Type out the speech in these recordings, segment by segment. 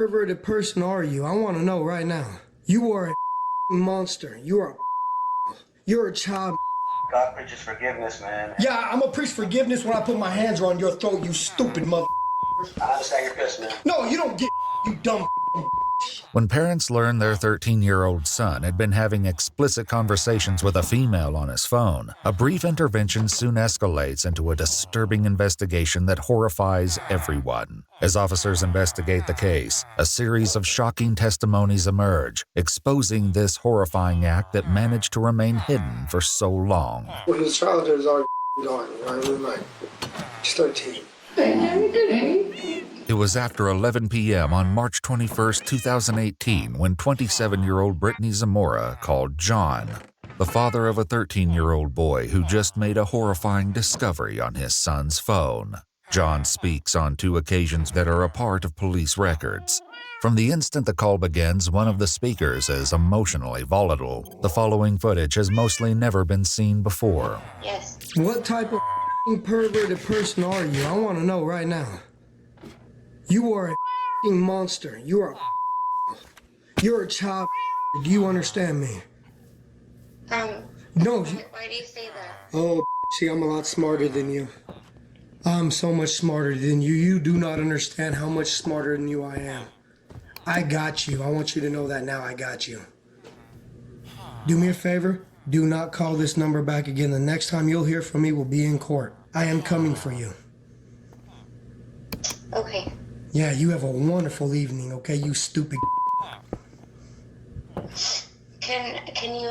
perverted person are you? I want to know right now. You are a monster. You're a child. God preaches forgiveness, man. Yeah, I'm gonna preach forgiveness when I put my hands around your throat, you stupid mother. I understand your pissed, man. No, you don't get you dumb. When parents learned their 13-year-old son had been having explicit conversations with a female on his phone, a brief intervention soon escalates into a disturbing investigation that horrifies everyone. As officers investigate the case, a series of shocking testimonies emerge, exposing this horrifying act that managed to remain hidden for so long. Well, his childhood is already gone, right? We're like, he's 13. It was after 11 p.m. on March 21, 2018, when 27-year-old Brittany Zamora called John, the father of a 13-year-old boy who just made a horrifying discovery on his son's phone. John speaks on 2 occasions that are a part of police records. From the instant the call begins, one of the speakers is emotionally volatile. The following footage has mostly never been seen before. Yes. What type of perverted person are you? I want to know right now. You are a monster. You're a child. Do you understand me? No. Why do you say that? Oh, see, I'm a lot smarter than you. I'm so much smarter than you. You do not understand how much smarter than you I am. I got you. I want you to know that now. I got you. Do me a favor. Do not call this number back again. The next time you'll hear from me will be in court. I am coming for you. Okay. Yeah, you have a wonderful evening, okay, you stupid. Can you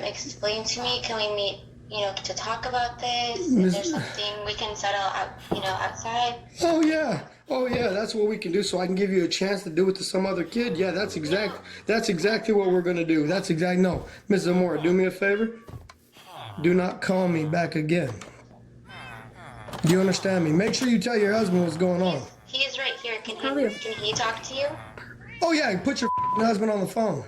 explain to me? Can we meet, to talk about this? Is there something we can settle out, outside? Oh yeah, that's what we can do. So I can give you a chance to do it to some other kid. Yeah, that's exactly what we're gonna do. No, Miss Zamora, do me a favor. Do not call me back again. Do you understand me? Make sure you tell your husband what's going on. He is right here. Can he talk to you? Oh yeah, put your husband on the phone.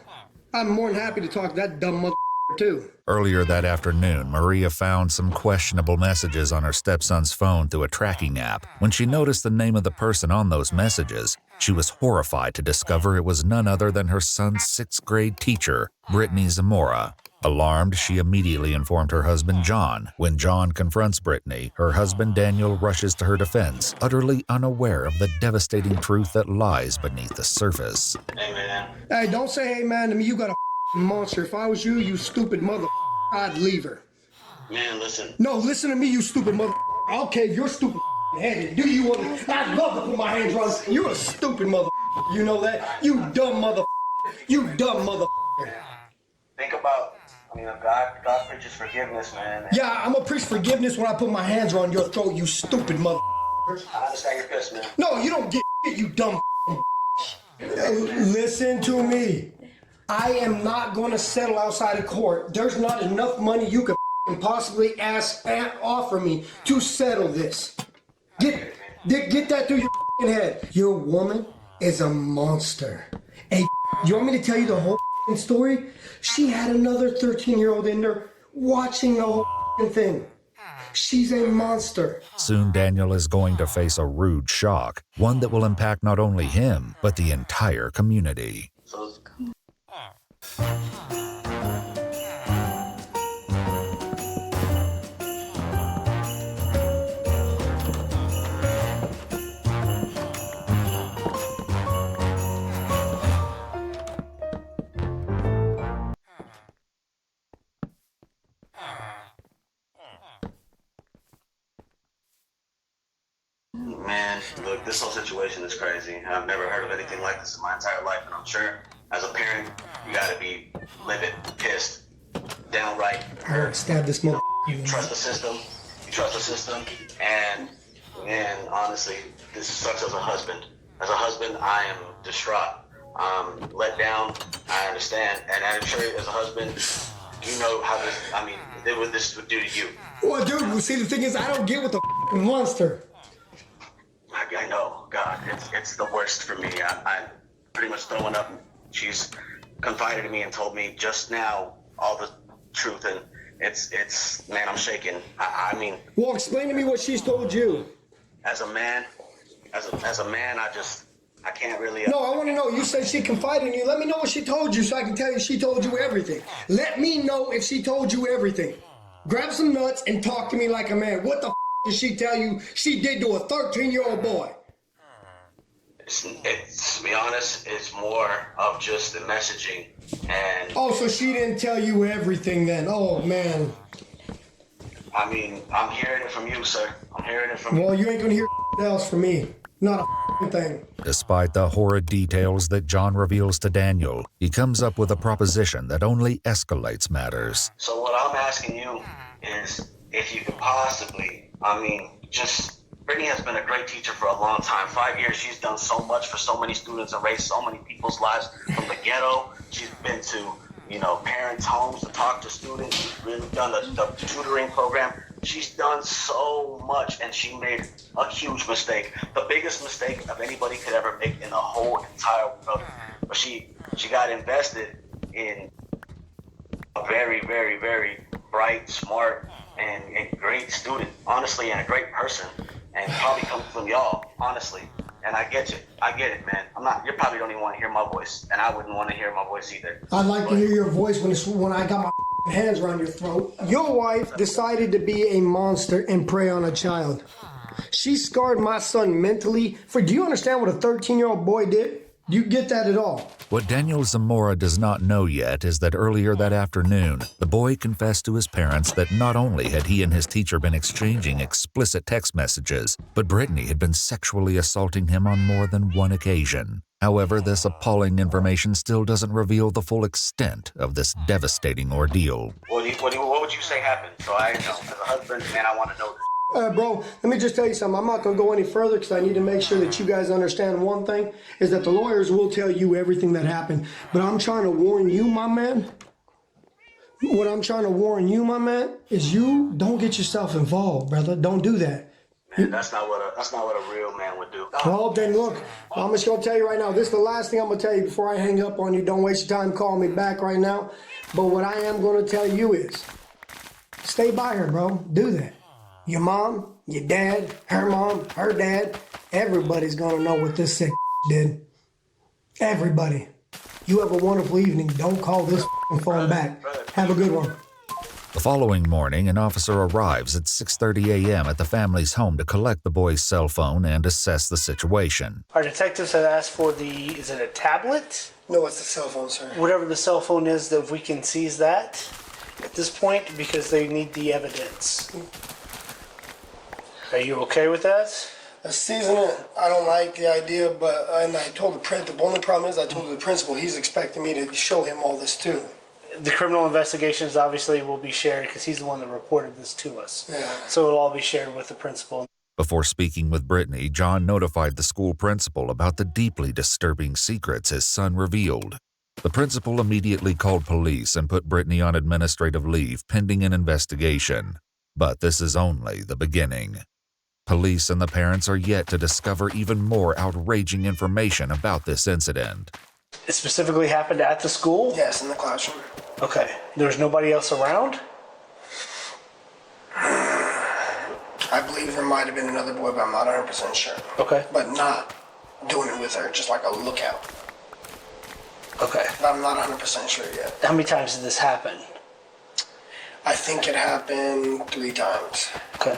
I'm more than happy to talk to that dumb mother too. Earlier that afternoon, Maria found some questionable messages on her stepson's phone through a tracking app. When she noticed the name of the person on those messages, she was horrified to discover it was none other than her son's 6th grade teacher, Brittany Zamora. Alarmed, she immediately informed her husband, John. When John confronts Brittany, her husband, Daniel, rushes to her defense, utterly unaware of the devastating truth that lies beneath the surface. Hey, man. Hey, don't say hey man to me. You got a monster. If I was you, you stupid mother, I'd leave her. Man, listen. No, listen to me, you stupid mother. Okay, you're stupid headed. Do you want to? I'd love to put my hands around you. You're a stupid mother. You know that? You dumb mother. You dumb mother. Think about, God preaches forgiveness, man. Yeah, I'm gonna preach forgiveness when I put my hands around your throat, you stupid mother. I understand your pissed, man. No, you don't get you dumb. Listen to me. I am not gonna settle outside of court. There's not enough money you could possibly ask and offer me to settle this. Get that through your head. Your woman is a monster. Hey, you want me to tell you the whole story? She had another 13-year-old in there watching the whole thing. She's a monster. Soon Daniel is going to face a rude shock, one that will impact not only him, but the entire community. Man, look, this whole situation is crazy. I've never heard of anything like this in my entire life, and I'm sure as a parent, you gotta be livid, pissed, downright hurt. Stab this mother. You trust the system. And honestly, this sucks as a husband. As a husband, I am distraught. Let down, I understand. And I'm sure as a husband, you know how this would do to you. Well, dude, see, the thing is, I don't get with the monster. I know, God, it's the worst for me. I'm pretty much throwing up. She's confided in me and told me just now all the truth, and it's man, I'm shaking. Well, explain to me what she's told you. As a man, I I can't really. No, I want to know. You said she confided in you. Let me know what she told you so I can tell you she told you everything. Let me know if she told you everything. Grab some nuts and talk to me like a man. What the did she tell you she did to a 13-year-old boy? It's, to be honest, it's more of just the messaging and. Oh, so she didn't tell you everything then. Oh, man. I mean, I'm hearing it from you, sir. I'm hearing it from you. Well, you ain't going to hear else from me. Not a thing. Despite the horrid details that John reveals to Daniel, he comes up with a proposition that only escalates matters. So what I'm asking you is if you could possibly, Brittany has been a great teacher for a long time. 5 years, she's done so much for so many students and raised so many people's lives from the ghetto. She's been to, parents' homes to talk to students. She's really done the tutoring program. She's done so much, and she made a huge mistake. The biggest mistake of anybody could ever make in the whole entire world. But she got invested in a very, very, very bright, smart, and great student, honestly, and a great person, and probably comes from y'all, honestly. And I get you. I get it, man. You probably don't even want to hear my voice, and I wouldn't want to hear my voice either. I'd like to hear your voice when I got my hands around your throat. Your wife decided to be a monster and prey on a child. She scarred my son mentally. Do you understand what a 13-year-old boy did? Do you get that at all? What Daniel Zamora does not know yet is that earlier that afternoon, the boy confessed to his parents that not only had he and his teacher been exchanging explicit text messages, but Brittany had been sexually assaulting him on more than one occasion. However, this appalling information still doesn't reveal the full extent of this devastating ordeal. What would you say happened? So I know, as a husband, man, I want to know this. Bro, let me just tell you something. I'm not going to go any further because I need to make sure that you guys understand one thing, is that the lawyers will tell you everything that happened. But I'm trying to warn you, my man. What I'm trying to warn you, my man, is you don't get yourself involved, brother. Don't do that. Man, that's not what a real man would do. Well, then look, I'm just going to tell you right now. This is the last thing I'm going to tell you before I hang up on you. Don't waste your time calling me back right now. But what I am going to tell you is stay by her, bro. Do that. Your mom, your dad, her mom, her dad, everybody's gonna know what this sick did. Everybody. You have a wonderful evening. Don't call this phone back. Have a good one. The following morning, an officer arrives at 6:30 a.m. at the family's home to collect the boy's cell phone and assess the situation. Our detectives have asked for is it a tablet? No, it's the cell phone, sir. Whatever the cell phone is, that if we can seize that at this point, because they need the evidence. Are you okay with that? Season it. I don't like the idea, and I told the principal. The only problem is I told the principal he's expecting me to show him all this too. The criminal investigations obviously will be shared because he's the one that reported this to us. Yeah. So it'll all be shared with the principal. Before speaking with Brittany, John notified the school principal about the deeply disturbing secrets his son revealed. The principal immediately called police and put Brittany on administrative leave pending an investigation. But this is only the beginning. Police and the parents are yet to discover even more outraging information about this incident. It specifically happened at the school? Yes, in the classroom. Okay. There was nobody else around? I believe there might have been another boy, but I'm not 100% sure. Okay. But not doing it with her, just like a lookout. Okay. But I'm not 100% sure yet. How many times did this happen? I think it happened 3 times. Okay.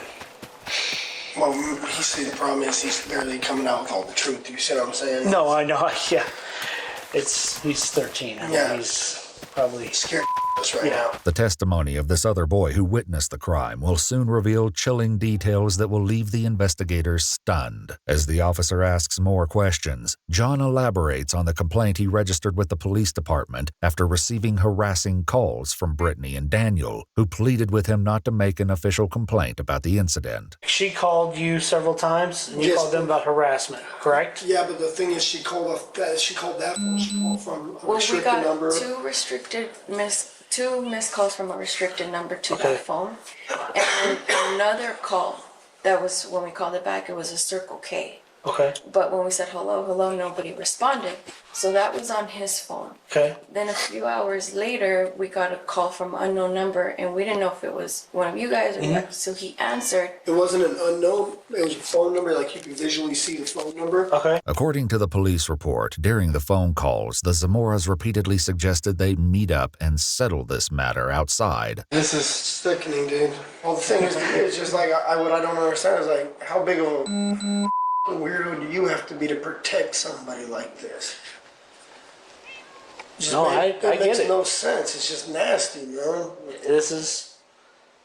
Well, the problem is he's barely coming out with all the truth. You see what I'm saying? No, I know. Yeah. He's 13. I mean, Yeah. he's probably Scared right now. The testimony of this other boy who witnessed the crime will soon reveal chilling details that will leave the investigators stunned. As the officer asks more questions, John elaborates on the complaint he registered with the police department after receiving harassing calls from Brittany and Daniel, who pleaded with him not to make an official complaint about the incident. She called you several times, and you Yes. called them about harassment, correct? Yeah, but the thing is, she called that phone. She called from a Well, we restricted got number. two missed calls from a restricted number to Okay. that phone, and another call that was when we called it back. It was a Circle K. Okay. But when we said hello, hello, nobody responded. So that was on his phone. Okay. Then a few hours later, we got a call from an unknown number, and we didn't know if it was one of you guys or what. So he answered. It wasn't an unknown. It was a phone number, like you could visually see the phone number. Okay. According to the police report, during the phone calls, the Zamoras repeatedly suggested they meet up and settle this matter outside. This is sickening, dude. Well, the thing is, it's just like, what I don't understand is like, how big of a weirdo do you have to be to protect somebody like this? It makes get it. no sense. It's just nasty, man. This is,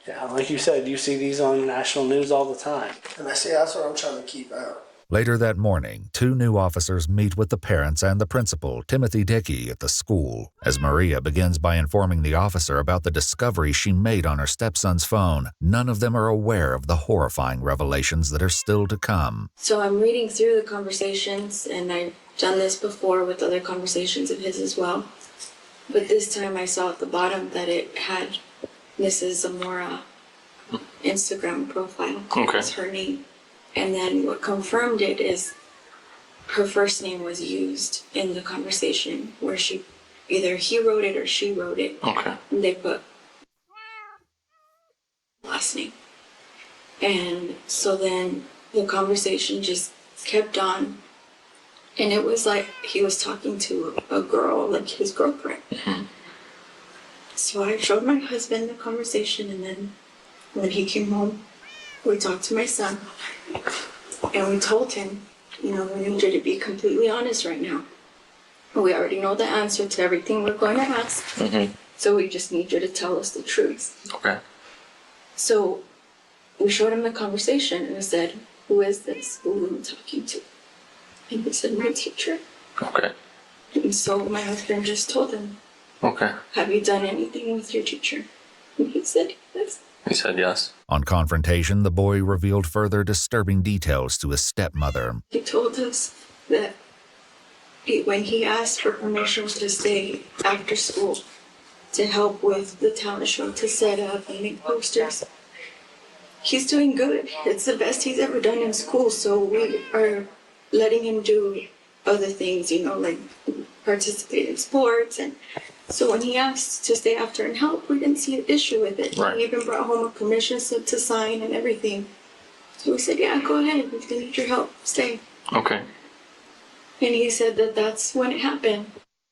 yeah, like you said, you see these on national news all the time. And I say that's what I'm trying to keep out. Later that morning, 2 new officers meet with the parents and the principal, Timothy Dickey, at the school. As Maria begins by informing the officer about the discovery she made on her stepson's phone, none of them are aware of the horrifying revelations that are still to come. So I'm reading through the conversations, and I've done this before with other conversations of his as well. But this time I saw at the bottom that it had Mrs. Zamora Instagram profile. Okay. That's her name. And then what confirmed it is her first name was used in the conversation where either he wrote it or she wrote it. Okay. And they put last name. And so then the conversation just kept on. And it was like he was talking to a girl, like his girlfriend. Mm-hmm. So I showed my husband the conversation, and then when he came home, we talked to my son, and we told him, we need you to be completely honest right now. We already know the answer to everything we're going to ask, so we just need you to tell us the truth. Okay. So we showed him the conversation, and I said, who is this? Who am I talking to? And he said, my teacher. Okay. And so my husband just told him, Okay. have you done anything with your teacher? And he said, yes. He said yes. On confrontation, the boy revealed further disturbing details to his stepmother. He told us that when he asked for permission to stay after school to help with the talent show, to set up and make posters, he's doing good. It's the best he's ever done in school, so we are letting him do other things, like participate in sports. And so when he asked to stay after and help, we didn't see an issue with it. Right. He even brought home a permission slip to sign and everything. So we said, yeah, go ahead. If they need your help, stay. Okay. And he said that that's when it happened.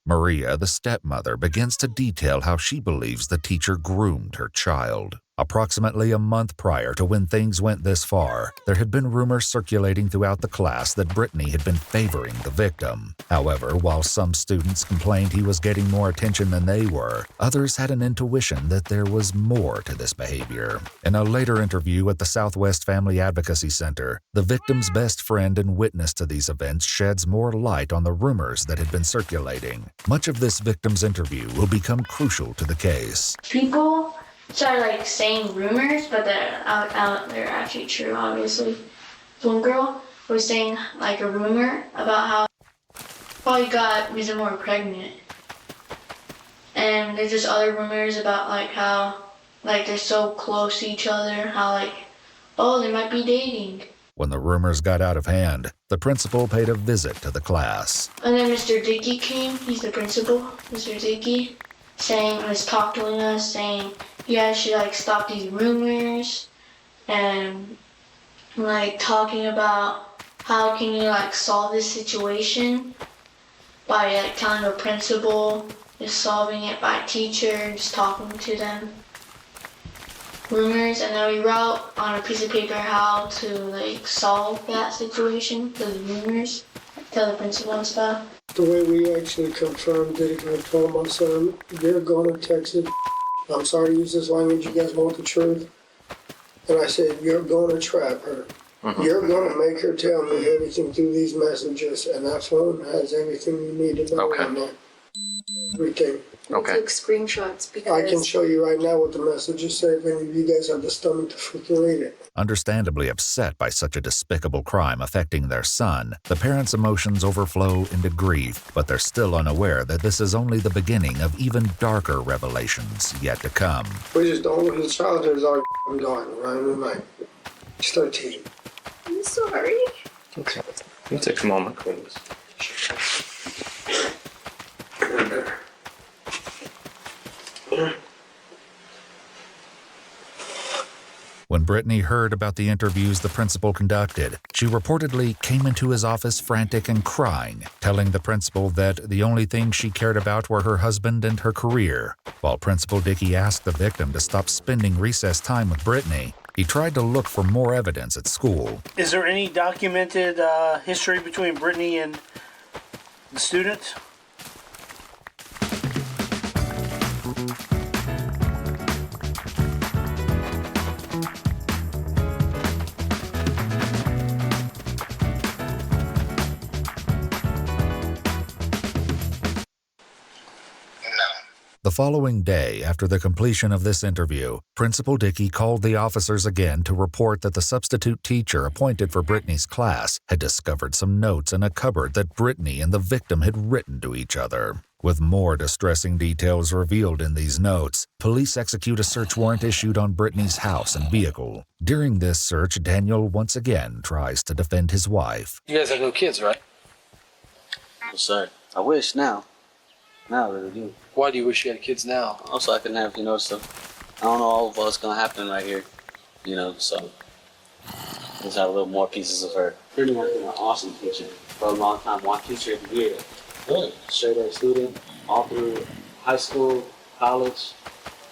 Maria, the stepmother, begins to detail how she believes the teacher groomed her child. Approximately a month prior to when things went this far, there had been rumors circulating throughout the class that Brittany had been favoring the victim. However, while some students complained he was getting more attention than they were, others had an intuition that there was more to this behavior. In a later interview at the Southwest Family Advocacy Center, the victim's best friend and witness to these events sheds more light on the rumors that had been circulating. Much of this victim's interview will become crucial to the case. People started saying rumors, but they're actually true, obviously. One girl was saying a rumor about how he got Ms. Moore pregnant. And there's just other rumors about how they're so close to each other, how they might be dating. When the rumors got out of hand, the principal paid a visit to the class. And then Mr. Dickey came, he's the principal, Mr. Dickey, was talking to us, saying, you guys should stop these rumors, and talking about how can you solve this situation by telling the principal, just solving it by teacher, just talking to them. Rumors, and then we wrote on a piece of paper how to solve that situation, the rumors, tell the principal and stuff. The way we actually confirmed it, I told my son, you're going to Texas. I'm sorry to use this language, you guys want the truth. And I said, you're going to trap her. You're going to make her tell me everything through these messages, and that phone has everything you need to know on it. Everything. Okay. We took screenshots because I can show you right now what the messages say if any of you guys have the stomach to freaking read it. Understandably upset by such a despicable crime affecting their son, the parents' emotions overflow into grief, but they're still unaware that this is only the beginning of even darker revelations yet to come. We just don't want his childhood is our daughter, right? He's 13. I'm sorry. Okay. Can you take a moment, please? When Brittany heard about the interviews the principal conducted, she reportedly came into his office frantic and crying, telling the principal that the only things she cared about were her husband and her career. While Principal Dickey asked the victim to stop spending recess time with Brittany, he tried to look for more evidence at school. Is there any documented history between Brittany and the student? The following day, after the completion of this interview, Principal Dickey called the officers again to report that the substitute teacher appointed for Brittany's class had discovered some notes in a cupboard that Brittany and the victim had written to each other. With more distressing details revealed in these notes, police execute a search warrant issued on Brittany's house and vehicle. During this search, Daniel once again tries to defend his wife. You guys have no kids, right? No, sir. I wish now. Now I really do. Why do you wish you had kids now? Also, I can have, so I don't know all of what's gonna happen right here, so just have a little more pieces of her. Brittany has been an awesome teacher for a long time. One teacher every year. Really? Straight A student, all through high school, college,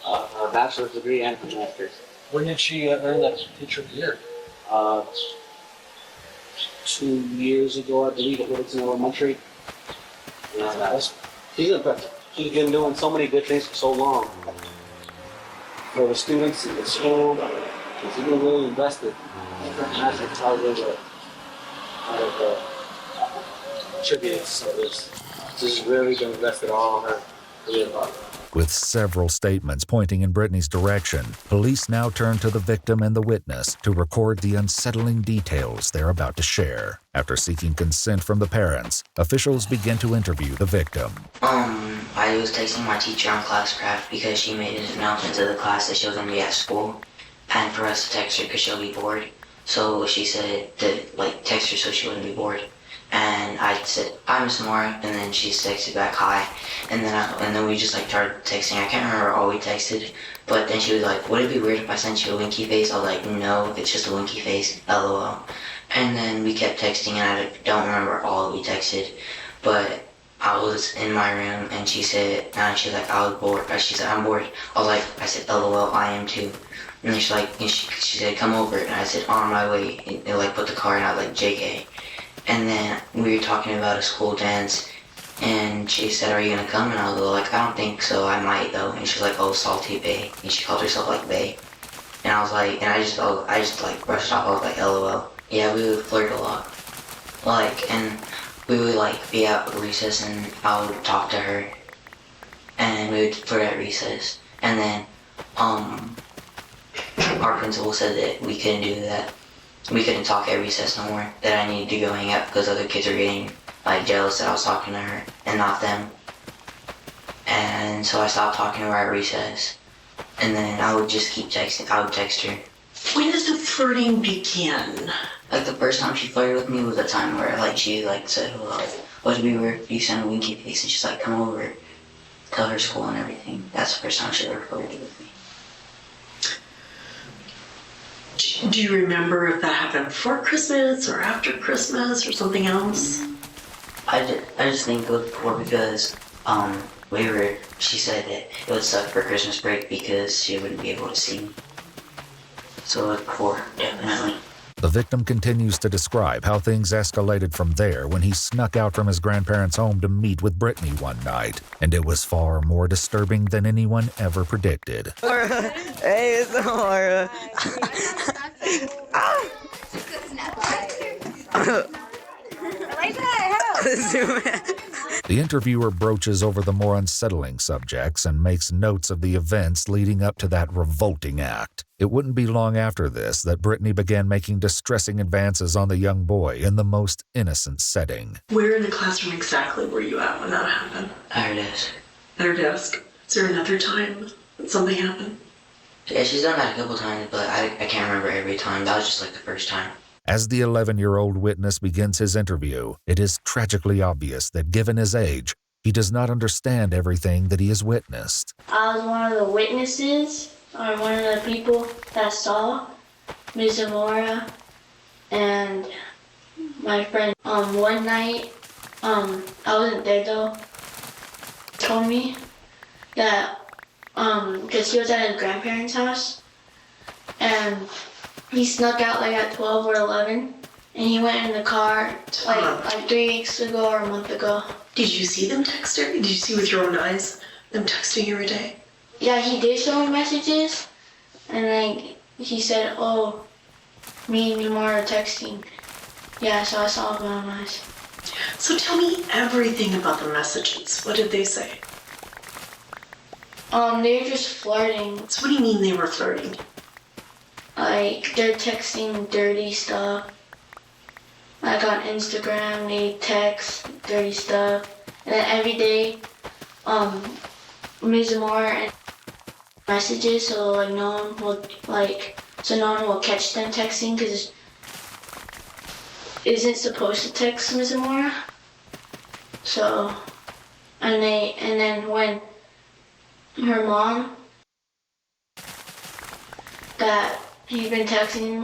a bachelor's degree, and a master's. When did she earn that teacher of the year? 2 years ago, I believe, at Littleton Elementary. She's impressive. She's been doing so many good things for so long. For the students in the school, she's been really invested. And that's probably the tribute. So this has really been invested all in her career. With several statements pointing in Brittany's direction, police now turn to the victim and the witness to record the unsettling details they're about to share. After seeking consent from the parents, officials begin to interview the victim. I was texting my teacher on classcraft because she made an announcement to the class that she was going to be at school, and for us to text her because she'll be bored. So she said to text her so she wouldn't be bored. And I said, "Hi, Miss Moore," and then she texted back, "Hi," and then we just started texting. I can't remember all we texted, but then she was like, "Would it be weird if I sent you a winky face?" I was like, "No, it's just a winky face, LOL." And then we kept texting, and I don't remember all we texted, but I was in my room, and she said, she was like, "I was bored." She said, "I'm bored." I said, "LOL, I am too." And then she said, "Come over," and I said, "On my way," and put the car, and I was like, "JK." And then we were talking about a school dance, and she said, "Are you gonna come?" And I was like, "I don't think so, I might though." And she's like, "Oh, Salty Bae," and she called herself Bae. And I was like, and I just brushed off. I was like, "LOL." Yeah, we would flirt a lot. And we would be at recess, and I would talk to her, and we would flirt at recess. And then our principal said that we couldn't do that. We couldn't talk at recess no more, that I needed to go hang out because other kids were getting jealous that I was talking to her and not them. And so I stopped talking to her at recess. And then I would just keep texting. I would text her. When does the flirting begin? The first time she flirted with me was a time where she said, "Well, would it be weird if you sent a winky face?" And she's like, "Come over, tell her school and everything." That's the first time she ever flirted with me. Do you remember if that happened before Christmas or after Christmas or something else? I just think it was before because she said that it would suck for Christmas break because she wouldn't be able to see me. So it was before, definitely. The victim continues to describe how things escalated from there when he snuck out from his grandparents' home to meet with Brittany one night, and it was far more disturbing than anyone ever predicted. Hey, it's Laura. The interviewer broaches over the more unsettling subjects and makes notes of the events leading up to that revolting act. It wouldn't be long after this that Brittany began making distressing advances on the young boy in the most innocent setting. Where in the classroom exactly were you at when that happened? At her desk. At her desk. Is there another time that something happened? Yeah, she's done that a couple times, but I can't remember every time. That was just the first time. As the 11-year-old witness begins his interview, it is tragically obvious that given his age, he does not understand everything that he has witnessed. I was one of the witnesses, or one of the people that saw Ms. Zamora and my friend. One night, I wasn't there though, told me that, because he was at his grandparents' house, and he snuck out like at 12 or 11, and he went in the car like 3 weeks ago or a month ago. Did you see them text her? Did you see with your own eyes them texting every day? Yeah, he did show me messages, and like he said, oh, me and Zamora are texting. Yeah, so I saw it with my own eyes. So tell me everything about the messages. What did they say? They were just flirting. So what do you mean they were flirting? Like, they're texting dirty stuff. Like on Instagram, they text dirty stuff. And then every day, Ms. Zamora and messages, so like no one will catch them texting, because isn't supposed to text Ms. Zamora. So, and then when her mom, that he's been texting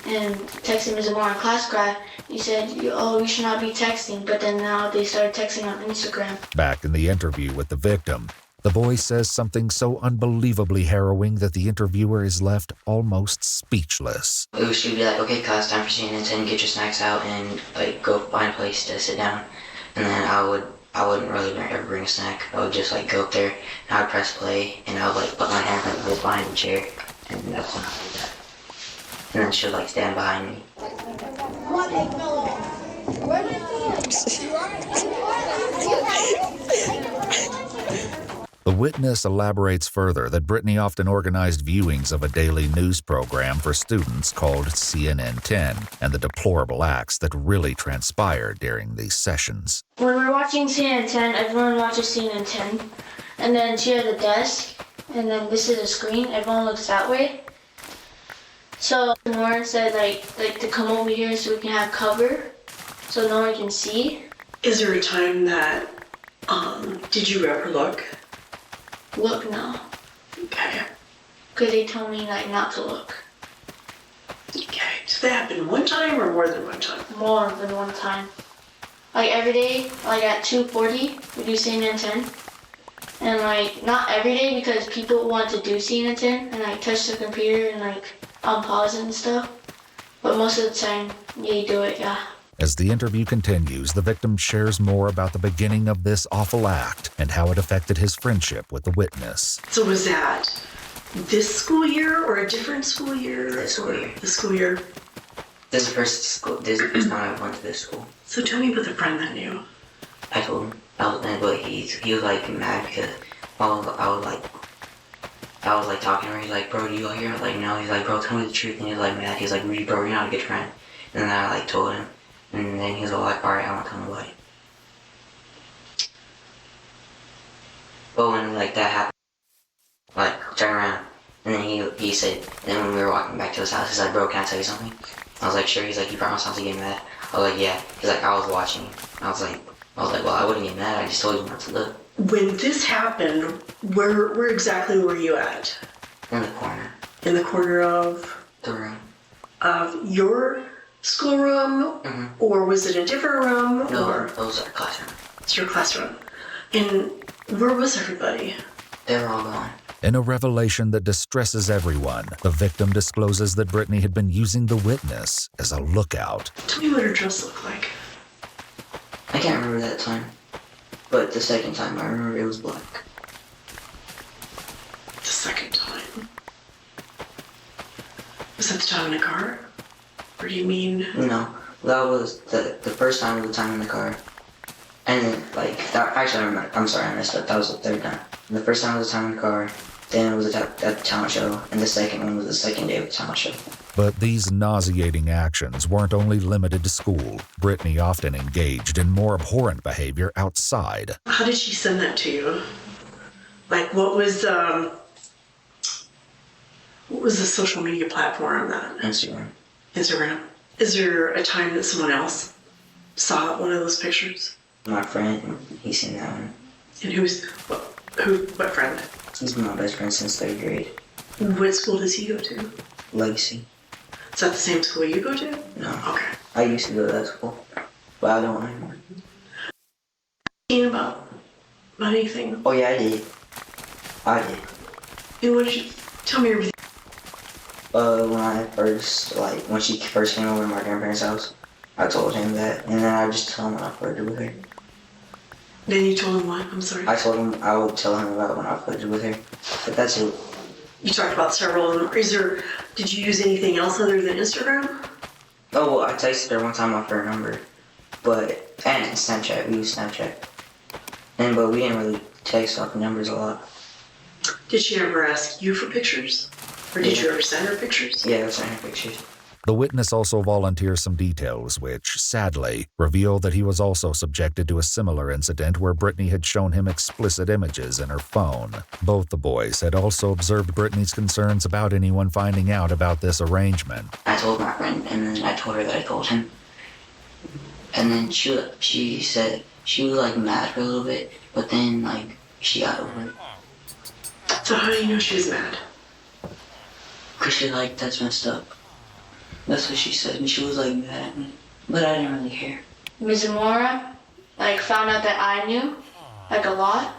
and texting Ms. Zamora in class graph, he said, you should not be texting, but then now they started texting on Instagram. Back in the interview with the victim, the boy says something so unbelievably harrowing that the interviewer is left almost speechless. She would be like, okay, class, time for CNN 10, get your snacks out and like go find a place to sit down. And then I wouldn't really ever bring a snack. I would just like go up there and I would press play and I would like put my hand behind the chair, and that's when I would do that. And then she would like stand behind me. The witness elaborates further that Brittany often organized viewings of a daily news program for students called CNN 10 and the deplorable acts that really transpired during these sessions. When we're watching CNN 10, everyone watches CNN 10, and then she has a desk, and then this is a screen, everyone looks that way. So Lauren said like to come over here so we can have cover, so no one can see. Is there a time that, did you ever look? Look, no. Okay. Because they told me like not to look. Okay. Did that happen one time or more than one time? More than one time. Like every day, like at 2:40, we do CNN 10. And like not every day because people want to do CNN 10 and like touch the computer and like pause and stuff. But most of the time, they do it, yeah. As the interview continues, the victim shares more about the beginning of this awful act and how it affected his friendship with the witness. So was that this school year or a different school year? This school year. The school year. This is the first time I went to this school. So tell me about the friend that knew. I told him, but he was like mad because I was like talking to her. He's like, bro, do you like here? I was like, no. He's like, bro, tell me the truth. And he was like mad. He's like, Rudy, bro, you're not a good friend. And then I like told him. And then he was all like, alright, I won't tell nobody. But when like that happened, like turn around. And then he said, then when we were walking back to his house, he's like, bro, can I tell you something? I was like, sure. He's like, you promise not to get mad? I was like, yeah. He's like, I was watching. I was like, well, I wouldn't get mad. I just told you not to look. When this happened, where exactly were you at? In the corner. In the corner of? The room. Of your schoolroom? Mm-hmm. Or was it a different room? No, or? it was our classroom. It's your classroom. And where was everybody? They were all gone. In a revelation that distresses everyone, the victim discloses that Brittany had been using the witness as a lookout. Tell me what her dress looked like. I can't remember that time. But the second time, I remember it was black. The second time? Was that the time in the car? Or do you mean? No, that was the first time was the time in the car. And then, like, that, actually, I'm sorry, I messed up. That was the third time. And the first time was the time in the car, then it was at the talent show, and the second one was the second day of the talent show. But these nauseating actions weren't only limited to school. Brittany often engaged in more abhorrent behavior outside. How did she send that to you? Like, what was the social media platform that? Instagram. Instagram. Is there a time that someone else saw one of those pictures? My friend, he's seen that one. And what friend? He's been my best friend since 3rd grade. What school does he go to? Legacy. Is that the same school you go to? No. Okay. I used to go to that school, but I don't anymore. About anything? Oh yeah, I did. And what did you tell me everything? When she first came over to my grandparents' house, I told him that, and then I just told him when I flirted with her. Then you told him what? I'm sorry. I told him I would tell him about when I flirted with her, but that's it. You talked about several of them. Did you use anything else other than Instagram? Oh, well, I texted her one time off her number, and Snapchat. We used Snapchat. But we didn't really text off numbers a lot. Did she ever ask you for pictures? Or did you ever send her pictures? Yeah, I sent her pictures. The witness also volunteers some details which, sadly, reveal that he was also subjected to a similar incident where Brittany had shown him explicit images in her phone. Both the boys had also observed Brittany's concerns about anyone finding out about this arrangement. I told my friend, and then I told her that I told him. And then she said she was like mad for a little bit, but then like she got over it. So how do you know she was mad? Cause she's like, that's messed up. That's what she said, and she was like mad at me, but I didn't really care. Ms. Zamora, found out that I knew, a lot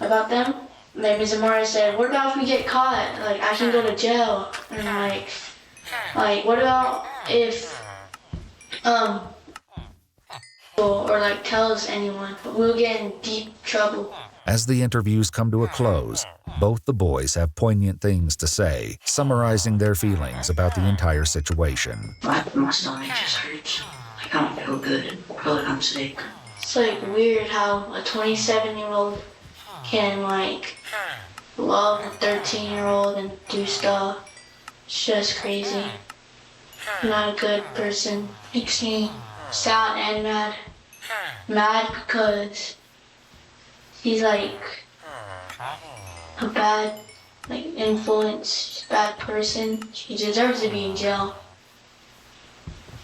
about them. Ms. Zamora said, what about if we get caught? I can go to jail. And what about if, or tells anyone, but we'll get in deep trouble. As the interviews come to a close, both the boys have poignant things to say, summarizing their feelings about the entire situation. My stomach just hurts. I don't feel good. I feel like I'm sick. It's weird how a 27-year-old can love a 13-year-old and do stuff. It's just crazy. I'm not a good person. Makes me sad and mad. Mad because he's a bad influence, bad person. She deserves to be in jail.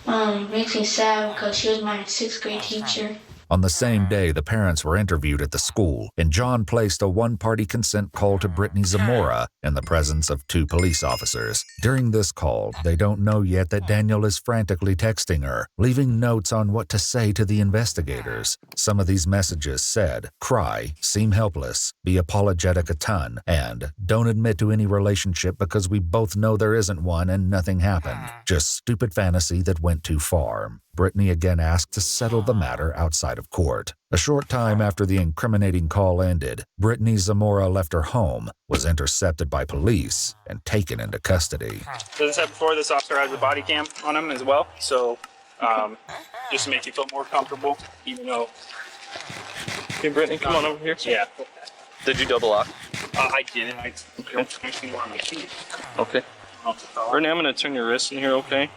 Makes me sad because she was my 6th grade teacher. On the same day, the parents were interviewed at the school, and John placed a one-party consent call to Brittany Zamora in the presence of 2 police officers. During this call, they don't know yet that Daniel is frantically texting her, leaving notes on what to say to the investigators. Some of these messages said, cry, seem helpless, be apologetic a ton, and don't admit to any relationship because we both know there isn't one and nothing happened. Just stupid fantasy that went too far. Brittany again asked to settle the matter outside of court. A short time after the incriminating call ended, Brittany Zamora left her home, was intercepted by police, and taken into custody. As I said before, this officer has a body cam on him as well, so just to make you feel more comfortable, even though... Hey, Brittany, come on over here. Yeah. Did you double lock? I didn't. I don't actually want my feet. Okay. Brittany, I'm going to turn your wrist in here, okay?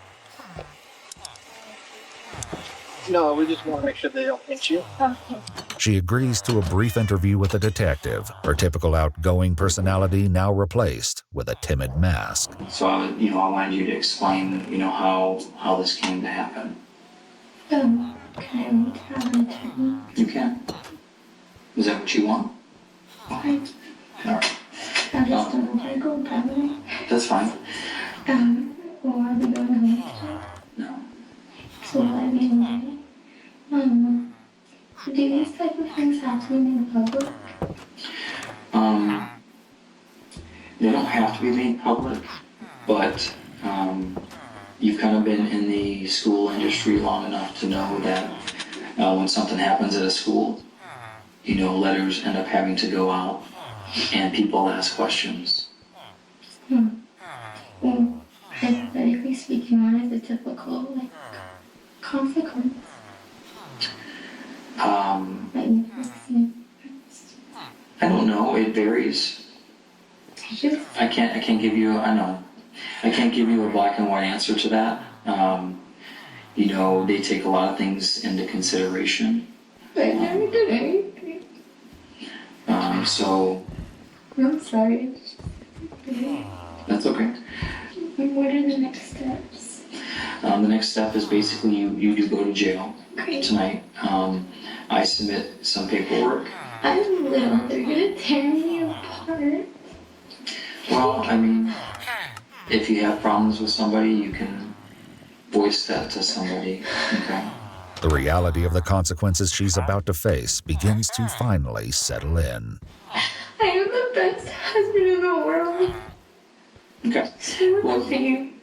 No, we just want to make sure they don't pinch you. Okay. She agrees to a brief interview with a detective, her typical outgoing personality now replaced with a timid mask. So I wanted you to explain, how this came to happen. Can I have an attorney? You can. Is that what you want? Okay. All right. I just don't want to go probably. That's fine. Will I be going to Insta? No. So will I be invited? Do these type of things happen in public? They don't have to be made public, but you've kind of been in the school industry long enough to know that when something happens at a school, letters end up having to go out and people ask questions. Well, hypothetically speaking, what is the typical, consequence? I don't know. It varies. I can't give you. I know. I can't give you a black and white answer to that. They take a lot of things into consideration. I never did anything. So. I'm sorry. That's okay. What are the next steps? The next step is basically you do go to jail tonight. I submit some paperwork. I don't know. They're gonna tear me apart. Well, I mean, if you have problems with somebody, you can voice that to somebody, okay? The reality of the consequences she's about to face begins to finally settle in. I am the best husband in the world. Okay. Well,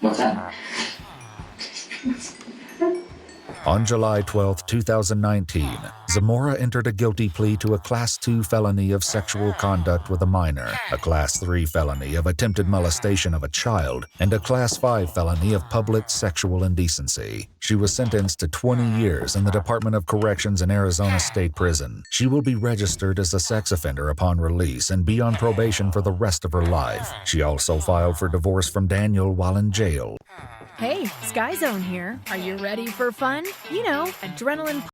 What's that? On July 12, 2019, Zamora entered a guilty plea to a Class 2 felony of sexual conduct with a minor, a Class 3 felony of attempted molestation of a child, and a Class 5 felony of public sexual indecency. She was sentenced to 20 years in the Department of Corrections in Arizona State Prison. She will be registered as a sex offender upon release and be on probation for the rest of her life. She also filed for divorce from Daniel while in jail. Hey, Sky Zone here. Are you ready for fun? You know, adrenaline